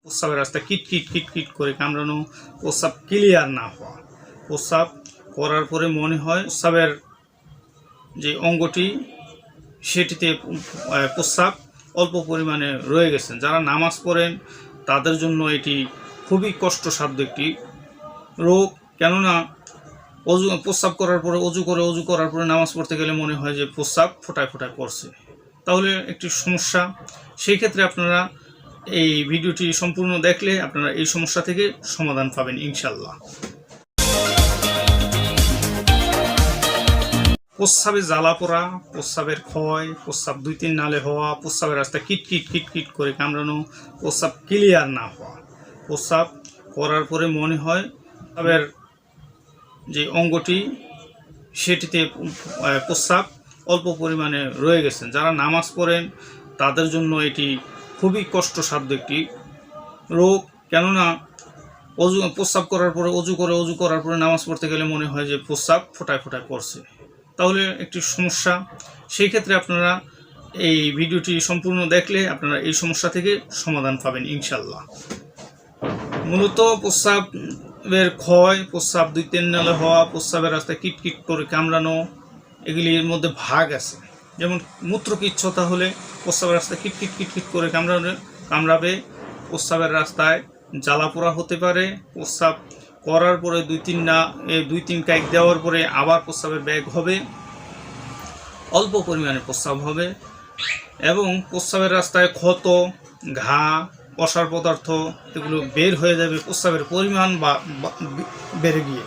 প্রস্রাবের রাস্তা কিটকিট কিটকিট করে কামড়ানো, প্রস্রাব ক্লিয়ার না হওয়া, প্রস্রাব করার পরে মনে হয় প্রস্রাবের যে অঙ্গটি সেটিতে প্রস্রাব অল্প পরিমাণে রয়ে গেছেন। যারা নামাজ পড়েন তাদের জন্য এটি খুবই কষ্টসাধ্য একটি রোগ, কেননা প্রস্রাব করার পরে অজু করার পরে নামাজ পড়তে গেলে মনে হয় যে প্রস্রাব ফোটায় ফোটায় পড়ছে, তাহলে একটি সমস্যা। সেই ক্ষেত্রে আপনারা এই ভিডিওটি সম্পূর্ণ দেখলে আপনারা এই সমস্যা থেকে সমাধান পাবেন ইনশাল্লাহ। প্রস্রাবে জ্বালা পোড়া, প্রস্রাবের ক্ষয়, প্রস্রাব 2-3 নালে হওয়া, প্রস্রাবের রাস্তা কিটকিট কিটকিট করে কামড়ানো, প্রস্রাব ক্লিয়ার না হওয়া, প্রস্রাব করার পরে মনে হয় প্রস্রাবের যে অঙ্গটি সেটিতে প্রস্রাব অল্প পরিমাণে রয়ে গেছেন। যারা নামাজ পড়েন তাদের জন্য এটি খুবই কষ্টসাধ্য একটি রোগ, কেননা প্রস্রাব করার পরে অজু করার পরে নামাজ পড়তে গেলে মনে হয় যে প্রস্রাব ফোটায় ফোটায় পড়ছে, তাহলে একটি সমস্যা। সেই ক্ষেত্রে আপনারা এই ভিডিওটি সম্পূর্ণ দেখলে আপনারা এই সমস্যা থেকে সমাধান পাবেন ইনশাল্লাহ। মূলত প্রস্রাবের ক্ষয়, প্রস্রাব 2-3 নালে হওয়া, প্রস্রাবের রাস্তায় কিটকিট করে কামড়ানো, এগুলির মধ্যে ভাগ আছে। যেমন মূত্রকিচ্ছতা হলে প্রস্রাবের রাস্তায় কিটকিট কিটকিট করে কামড়াবে, প্রস্রাবের রাস্তায় জ্বালা পোড়া হতে পারে, প্রস্রাব করার পরে 2-3 কাইক দেওয়ার পরে আবার প্রস্রাবের ব্যাগ হবে, অল্প পরিমাণে প্রস্রাব হবে, এবং প্রস্রাবের রাস্তায় ক্ষত, ঘা, অসার পদার্থ এগুলো বের হয়ে যাবে প্রস্রাবের পরিমাণ বেড়ে গিয়ে।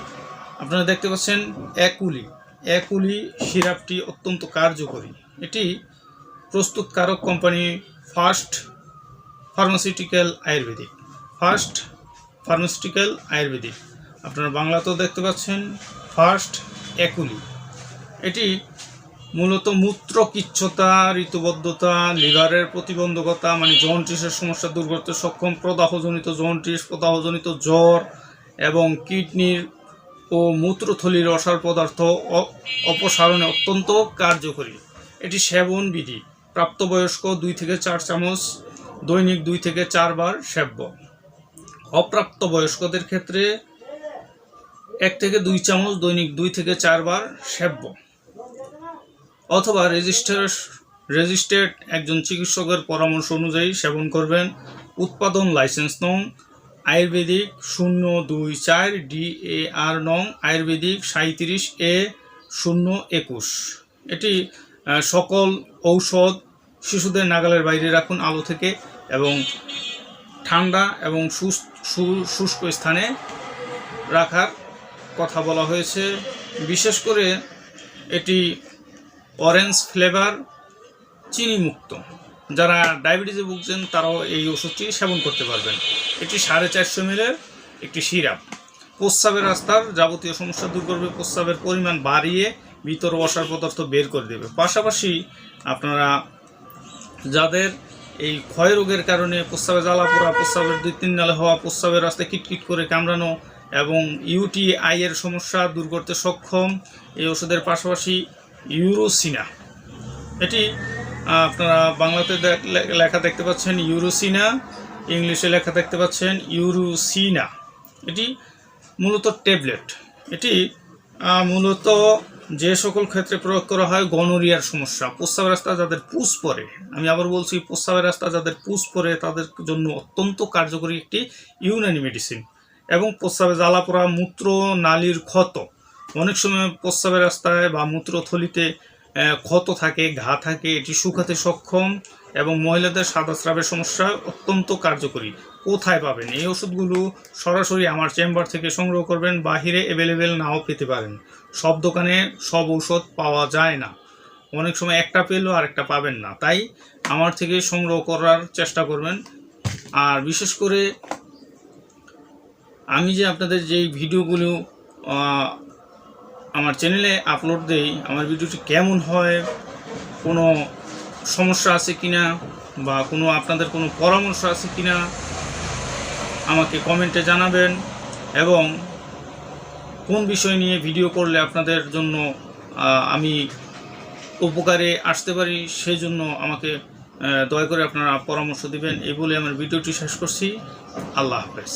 আপনারা দেখতে পাচ্ছেন অ্যাকুলি সিরাপটি অত্যন্ত কার্যকরী। এটি প্রস্তুতকারক কোম্পানি ফার্স্ট ফার্মাসিউটিক্যাল আয়ুর্বেদিক। আপনারা বাংলাতেও দেখতে পাচ্ছেন ফার্স্ট অ্যাকুলি। এটি মূলত মূত্রকিচ্ছতা, ঋতুবদ্ধতা, লিভারের প্রতিবন্ধকতা মানে জন্ডিসের সমস্যা দূর করতে সক্ষম, প্রদাহজনিত জন্ডিস, প্রদাহজনিত জ্বর এবং কিডনির ও মূত্রথলির অসার পদার্থ অপসারণে অত্যন্ত কার্যকরী। এটি সেবন বিধি: প্রাপ্তবয়স্ক 2 থেকে 4 চামচ, দৈনিক 2 থেকে 4 বার সেব্য। অপ্রাপ্তবয়স্কদের ক্ষেত্রে 1 থেকে 2 চামচ, দৈনিক 2 থেকে 4 বার সেব্য, অথবা রেজিস্টার্ড একজন চিকিৎসকের পরামর্শ অনুযায়ী সেবন করবেন। উৎপাদন লাইসেন্স নং আয়ুর্বেদিক 024 DAR নং আয়ুর্বেদিক 37A021। এটি সকল ঔষধ শিশুদের নাগালের বাইরে রাখুন আলো থেকে, এবং ঠান্ডা এবং শুষ্ক স্থানে রাখার কথা বলা হয়েছে। বিশেষ করে এটি অরেঞ্জ ফ্লেভার, চিনি মুক্ত। যারা ডায়াবেটিসে ভুগছেন তারাও এই ওষুধটি সেবন করতে পারবেন। এটি 450 ml একটি সিরাপ। প্রস্রাবের রাস্তার যাবতীয় সমস্যা দূর করবে, প্রস্রাবের পরিমাণ বাড়িয়ে ভিতর অসার পদার্থ বের করে দেবে। পাশাপাশি আপনারা যাদের এই ক্ষয় রোগের কারণে প্রস্রাবে জ্বালা পোড়া, প্রস্রাবের 2-3 নালে হওয়া, প্রস্রাবের রাস্তায় কিটকিট করে কামড়ানো এবং UTI এর সমস্যা দূর করতে সক্ষম, এই ওষুধের পাশাপাশি ইউরোসিনা, এটি আপনারা বাংলাতে লেখা দেখতে পাচ্ছেন ইউরোসিনা, ইংলিশে লেখা দেখতে পাচ্ছেন ইউরোসিনা। এটি মূলত ট্যাবলেট। এটি মূলত যে সকল ক্ষেত্রে প্রয়োগ করা হয় গনোরিয়ার সমস্যা, প্রস্রাবের রাস্তা যাদের পুষ পড়ে, আমি আবার বলছি প্রস্রাবের রাস্তা যাদের পুষ পড়ে তাদের জন্য অত্যন্ত কার্যকরী একটি ইউনানি মেডিসিন। এবং প্রস্রাবে জ্বালা পোড়া, মূত্র নালীর ক্ষত, অনেক সময় প্রস্রাবের রাস্তায় বা মূত্রথলিতে ক্ষত থাকে, ঘা থাকে, এটি শুকাতে সক্ষম, এবং মহিলাদের সাদা স্রাবের সমস্যা অত্যন্ত কার্যকরী। কোথায় পাবেন এই ওষুধগুলো? সরাসরি আমার চেম্বার থেকে সংগ্রহ করবেন, বাহিরে অ্যাভেলেবেল নাও পেতে পারেন। সব দোকানে সব ঔষধ পাওয়া যায় না, অনেক সময় একটা পেলেও আরেকটা পাবেন না, তাই আমার থেকে সংগ্রহ করার চেষ্টা করবেন। আর বিশেষ করে আমি যে আপনাদের যেই ভিডিওগুলো আমার চ্যানেলে আপলোড দেই, আমার ভিডিওটি কেমন হয়, কোনো সমস্যা আছে কিনা বা আপনাদের কোনো পরামর্শ আছে কিনা আমাকে কমেন্টে জানাবেন, এবং কোন বিষয় নিয়ে ভিডিও করলে আপনাদের জন্য আমি উপকারে আসতে পারি সেই জন্য আমাকে দয়া করে আপনারা পরামর্শ দিবেন এই বলে আমার ভিডিওটি শেষ করছি। আল্লাহ হাফেজ।